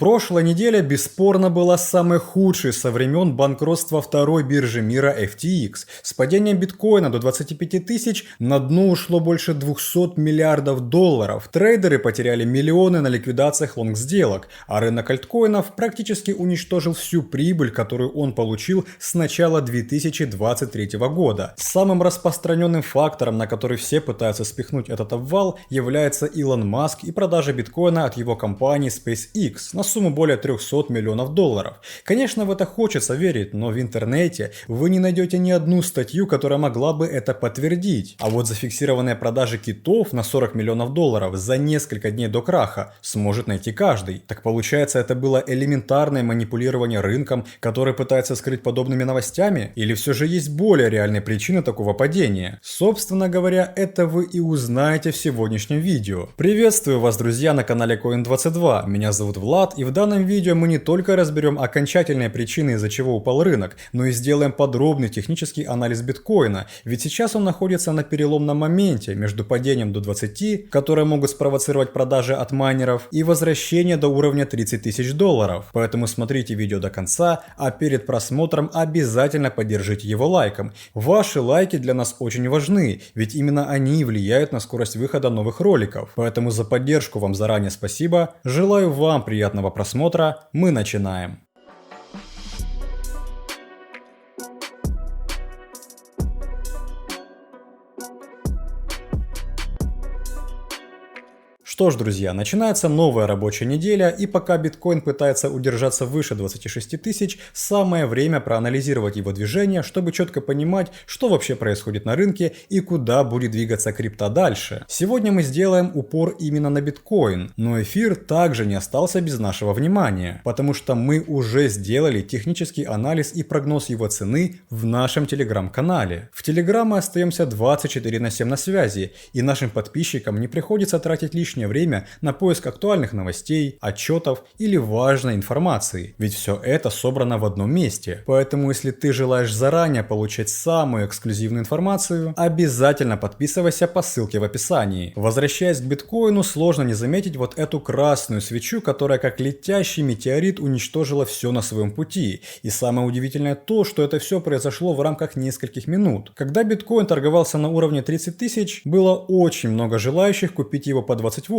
Прошлая неделя бесспорно была самой худшей со времен банкротства второй биржи мира FTX. С падением биткоина до 25 тысяч на дно ушло больше 200 миллиардов долларов. Трейдеры потеряли миллионы на ликвидациях лонг-сделок, а рынок альткоинов практически уничтожил всю прибыль, которую он получил с начала 2023 года. Самым распространенным фактором, на который все пытаются спихнуть этот обвал, является Илон Маск и продажа биткоина от его компании SpaceX на сумму более 300 миллионов долларов. Конечно, в это хочется верить, но в интернете вы не найдете ни одну статью, которая могла бы это подтвердить. А вот зафиксированные продажи китов на 40 миллионов долларов за несколько дней до краха сможет найти каждый. Так получается, это было элементарное манипулирование рынком, который пытается скрыть подобными новостями? Или все же есть более реальные причины такого падения? Собственно говоря, это вы и узнаете в сегодняшнем видео. Приветствую вас, друзья, на канале Coin22. Меня зовут Влад, и в данном видео мы не только разберем окончательные причины, из-за чего упал рынок, но и сделаем подробный технический анализ биткоина, ведь сейчас он находится на переломном моменте между падением до 20, которые могут спровоцировать продажи от майнеров, и возвращение до уровня 30 тысяч долларов. Поэтому смотрите видео до конца, а перед просмотром обязательно поддержите его лайком. Ваши лайки для нас очень важны, ведь именно они влияют на скорость выхода новых роликов. Поэтому за поддержку вам заранее спасибо. Желаю вам приятного просмотра. Мы начинаем. Что ж, друзья, начинается новая рабочая неделя, и пока биткоин пытается удержаться выше 26 тысяч, самое время проанализировать его движение, чтобы четко понимать, что вообще происходит на рынке и куда будет двигаться крипта дальше. Сегодня мы сделаем упор именно на биткоин, но эфир также не остался без нашего внимания, потому что мы уже сделали технический анализ и прогноз его цены в нашем телеграм-канале. В телеграм мы остаемся 24/7 на связи, и нашим подписчикам не приходится тратить лишнее время на поиск актуальных новостей, отчетов или важной информации, ведь все это собрано в одном месте. Поэтому, если ты желаешь заранее получать самую эксклюзивную информацию, обязательно подписывайся по ссылке в описании. Возвращаясь к биткоину, сложно не заметить вот эту красную свечу, которая как летящий метеорит уничтожила все на своем пути. И самое удивительное то, что это все произошло в рамках нескольких минут. Когда биткоин торговался на уровне 30 тысяч, было очень много желающих купить его по 28.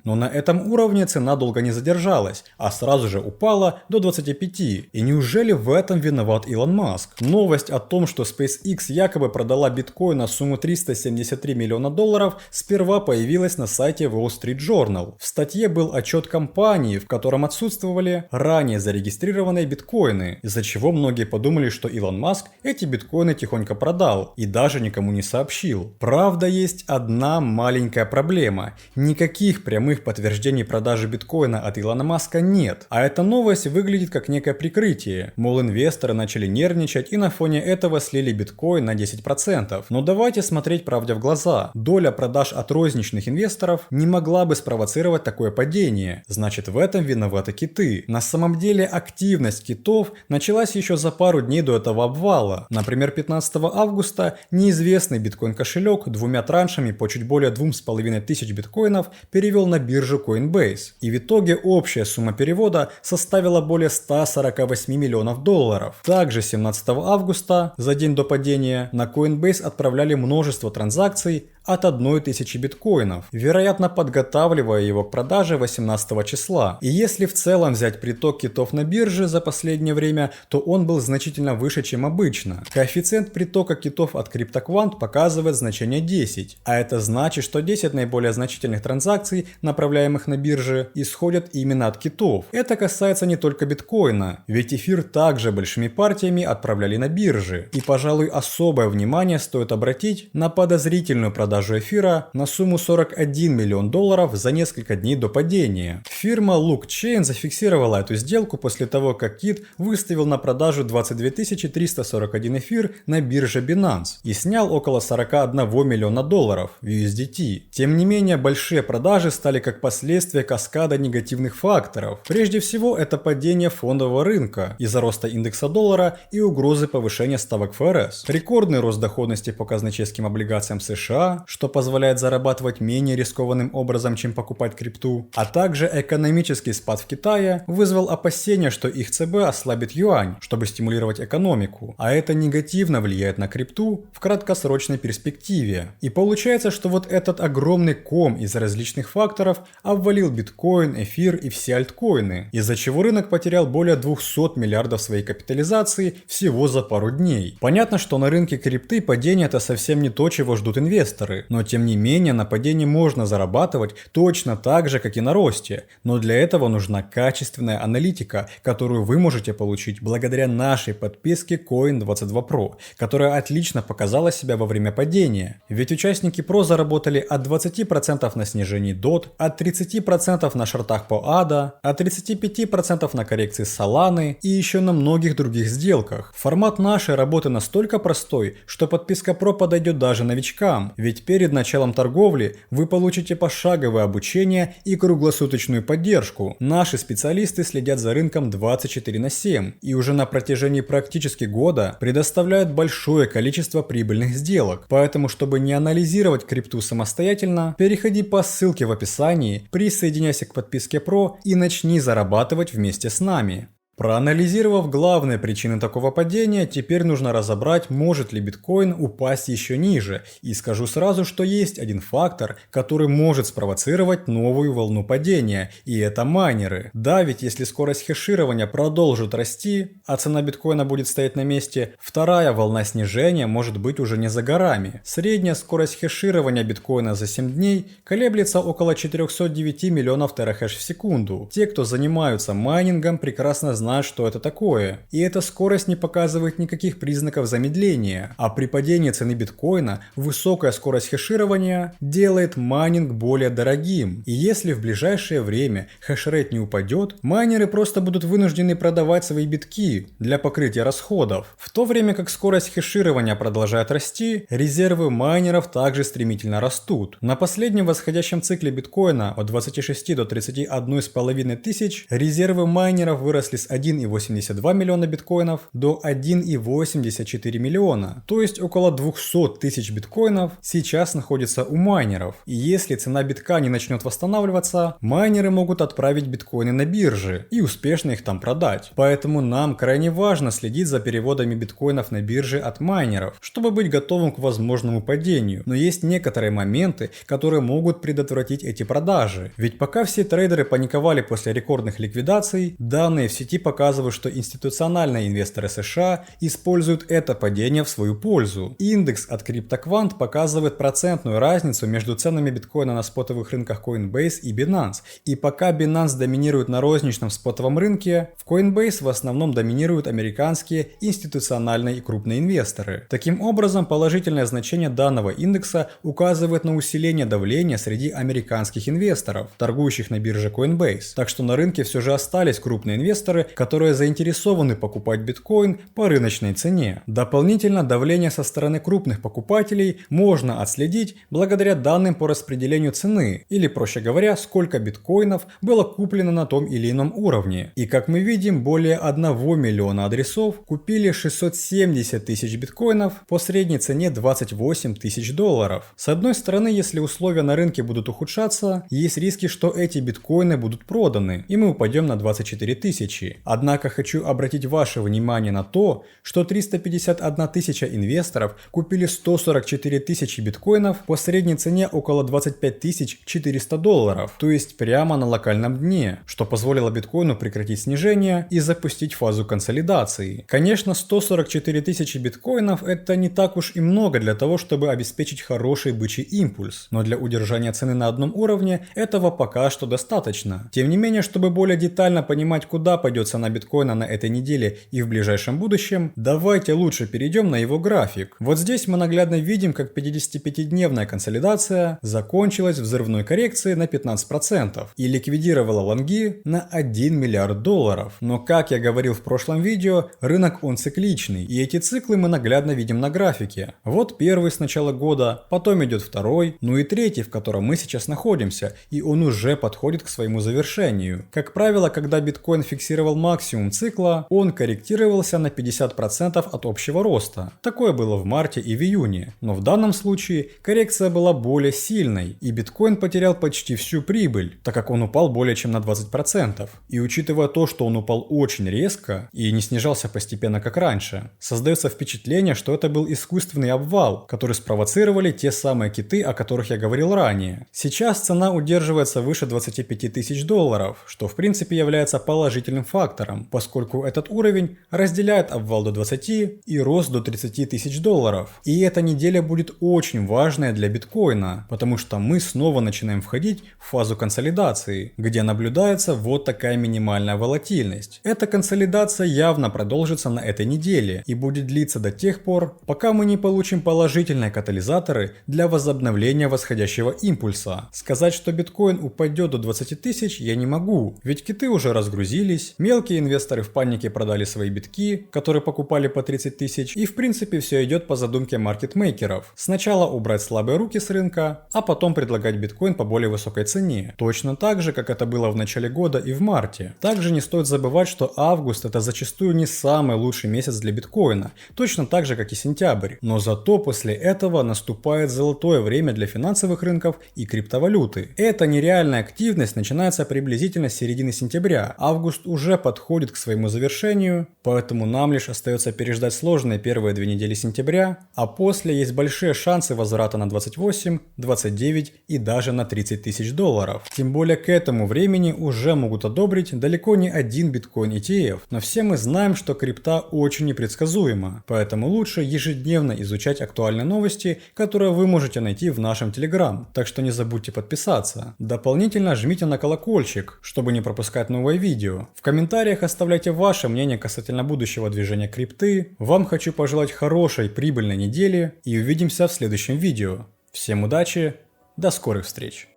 Но на этом уровне цена долго не задержалась, а сразу же упала до 25. И неужели в этом виноват Илон Маск? Новость о том, что SpaceX якобы продала биткоин на сумму 373 миллиона долларов, сперва появилась на сайте Wall Street Journal. В статье был отчет компании, в котором отсутствовали ранее зарегистрированные биткоины, из-за чего многие подумали, что Илон Маск эти биткоины тихонько продал и даже никому не сообщил. Правда, есть одна маленькая проблема. Никаких прямых подтверждений продажи биткоина от Илона Маска нет, а эта новость выглядит как некое прикрытие. Мол, инвесторы начали нервничать и на фоне этого слили биткоин на 10%. Но давайте смотреть правде в глаза. Доля продаж от розничных инвесторов не могла бы спровоцировать такое падение. Значит, в этом виноваты киты. На самом деле активность китов началась еще за пару дней до этого обвала. Например, 15 августа неизвестный биткоин-кошелек двумя траншами по чуть более 2500 биткоинов перевел на биржу Coinbase, и в итоге общая сумма перевода составила более 148 миллионов долларов. Также 17 августа, за день до падения, на Coinbase отправляли множество транзакций от 1000 биткоинов, вероятно подготавливая его к продаже 18 числа. И если в целом взять приток китов на бирже за последнее время, то он был значительно выше, чем обычно. Коэффициент притока китов от CryptoQuant показывает значение 10, а это значит, что 10 наиболее значительных транзакций, направляемых на бирже, исходят именно от китов. Это касается не только биткоина, ведь эфир также большими партиями отправляли на биржи. И, пожалуй, особое внимание стоит обратить на подозрительную продажу эфира на сумму 41 миллион долларов за несколько дней до падения. Фирма LookChain зафиксировала эту сделку после того, как кит выставил на продажу 22 341 эфир на бирже Binance и снял около 41 миллиона долларов в USDT. Тем не менее, большие продажи стали как последствие каскада негативных факторов. Прежде всего, это падение фондового рынка из-за роста индекса доллара и угрозы повышения ставок ФРС, рекордный рост доходности по казначейским облигациям США, США, что позволяет зарабатывать менее рискованным образом, чем покупать крипту, а также экономический спад в Китае вызвал опасения, что их ЦБ ослабит юань, чтобы стимулировать экономику, а это негативно влияет на крипту в краткосрочной перспективе. И получается, что вот этот огромный ком из различных факторов обвалил биткоин, эфир и все альткоины, из-за чего рынок потерял более 200 миллиардов своей капитализации всего за пару дней. Понятно, что на рынке крипты падение это совсем не то, чего ждут инвесторы, но тем не менее на падении можно зарабатывать точно так же, как и на росте, но для этого нужна качественная аналитика, которую вы можете получить благодаря нашей подписке Coin22 Pro, которая отлично показала себя во время падения. Ведь участники Pro заработали от 20% на снижении DOT, от 30% на шортах по ADA, от 35% на коррекции Solana и еще на многих других сделках. Формат нашей работы настолько простой, что подписка Pro подойдет даже новичкам, ведь перед началом торговли вы получите пошаговое обучение и круглосуточную поддержку. Наши специалисты следят за рынком 24/7 и уже на протяжении практически года предоставляют большое количество прибыльных сделок. Поэтому, чтобы не анализировать крипту самостоятельно, переходи по ссылке в описании, присоединяйся к подписке Pro и начни зарабатывать вместе с нами. Проанализировав главные причины такого падения, теперь нужно разобрать, может ли биткоин упасть еще ниже. И скажу сразу, что есть один фактор, который может спровоцировать новую волну падения, и это майнеры. Да, ведь если скорость хеширования продолжит расти, а цена биткоина будет стоять на месте, вторая волна снижения может быть уже не за горами. Средняя скорость хеширования биткоина за 7 дней колеблется около 409 миллионов терахэш в секунду. Те, кто занимаются майнингом, прекрасно знают, что это такое. И эта скорость не показывает никаких признаков замедления, а при падении цены биткоина высокая скорость хеширования делает майнинг более дорогим. И если в ближайшее время хешрейт не упадет, майнеры просто будут вынуждены продавать свои битки для покрытия расходов. В то время как скорость хеширования продолжает расти, резервы майнеров также стремительно растут. На последнем восходящем цикле биткоина от 26 до 31,5 тысяч резервы майнеров выросли с 1,82 миллиона биткоинов до 1,84 миллиона, то есть около 200 тысяч биткоинов сейчас находится у майнеров. И если цена битка не начнет восстанавливаться, майнеры могут отправить биткоины на биржи и успешно их там продать. Поэтому нам крайне важно следить за переводами биткоинов на биржи от майнеров, чтобы быть готовым к возможному падению. Но есть некоторые моменты, которые могут предотвратить эти продажи. Ведь пока все трейдеры паниковали после рекордных ликвидаций, данные в сети показывают, что институциональные инвесторы США используют это падение в свою пользу. Индекс от CryptoQuant показывает процентную разницу между ценами биткоина на спотовых рынках Coinbase и Binance. И пока Binance доминирует на розничном спотовом рынке, в Coinbase в основном доминируют американские институциональные и крупные инвесторы. Таким образом, положительное значение данного индекса указывает на усиление давления среди американских инвесторов, торгующих на бирже Coinbase. Так что на рынке все же остались крупные инвесторы, которые заинтересованы покупать биткоин по рыночной цене. Дополнительно давление со стороны крупных покупателей можно отследить благодаря данным по распределению цены, или проще говоря, сколько биткоинов было куплено на том или ином уровне. И как мы видим, более 1 миллиона адресов купили 670 тысяч биткоинов по средней цене 28 тысяч долларов. С одной стороны, если условия на рынке будут ухудшаться, есть риски, что эти биткоины будут проданы, и мы упадем на 24 тысячи. Однако хочу обратить ваше внимание на то, что 351 тысяча инвесторов купили 144 тысячи биткоинов по средней цене около 25 400 долларов, то есть прямо на локальном дне, что позволило биткоину прекратить снижение и запустить фазу консолидации. Конечно, 144 тысячи биткоинов это не так уж и много для того, чтобы обеспечить хороший бычий импульс, но для удержания цены на одном уровне этого пока что достаточно. Тем не менее, чтобы более детально понимать, куда пойдет цена биткоина на этой неделе и в ближайшем будущем, давайте лучше перейдем на его график. Вот здесь мы наглядно видим, как 55-дневная консолидация закончилась взрывной коррекцией на 15% и ликвидировала лонги на 1 миллиард долларов. Но как я говорил в прошлом видео, рынок он цикличный, и эти циклы мы наглядно видим на графике. Вот первый с начала года, потом идет второй, ну и третий, в котором мы сейчас находимся, и он уже подходит к своему завершению. Как правило, когда биткоин фиксировал максимум цикла, он корректировался на 50% от общего роста. Такое было в марте и в июне. Но в данном случае коррекция была более сильной, и биткоин потерял почти всю прибыль, так как он упал более чем на 20%. И учитывая то, что он упал очень резко и не снижался постепенно как раньше, создается впечатление, что это был искусственный обвал, который спровоцировали те самые киты, о которых я говорил ранее. Сейчас цена удерживается выше 25 тысяч долларов, что в принципе является положительным фактором, поскольку этот уровень разделяет обвал до 20 и рост до 30 тысяч долларов. И эта неделя будет очень важная для биткоина, потому что мы снова начинаем входить в фазу консолидации, где наблюдается вот такая минимальная волатильность. Эта консолидация явно продолжится на этой неделе и будет длиться до тех пор, пока мы не получим положительные катализаторы для возобновления восходящего импульса. Сказать, что биткоин упадет до 20 тысяч, я не могу, ведь киты уже разгрузились, мелкие инвесторы в панике продали свои битки, которые покупали по 30 тысяч, и в принципе все идет по задумке маркетмейкеров. Сначала убрать слабые руки с рынка, а потом предлагать биткоин по более высокой цене. Точно так же, как это было в начале года и в марте. Также не стоит забывать, что август это зачастую не самый лучший месяц для биткоина, точно так же, как и сентябрь. Но зато после этого наступает золотое время для финансовых рынков и криптовалюты. Эта нереальная активность начинается приблизительно с середины сентября. Август уже подходит к своему завершению, поэтому нам лишь остается переждать сложные первые 2 недели сентября, а после есть большие шансы возврата на 28, 29 и даже на 30 тысяч долларов. Тем более к этому времени уже могут одобрить далеко не один биткоин ETF, но все мы знаем, что крипта очень непредсказуема, поэтому лучше ежедневно изучать актуальные новости, которые вы можете найти в нашем Telegram, так что не забудьте подписаться. Дополнительно жмите на колокольчик, чтобы не пропускать новые видео. В комментариях оставляйте ваше мнение касательно будущего движения крипты. Вам хочу пожелать хорошей прибыльной недели и увидимся в следующем видео. Всем удачи, до скорых встреч!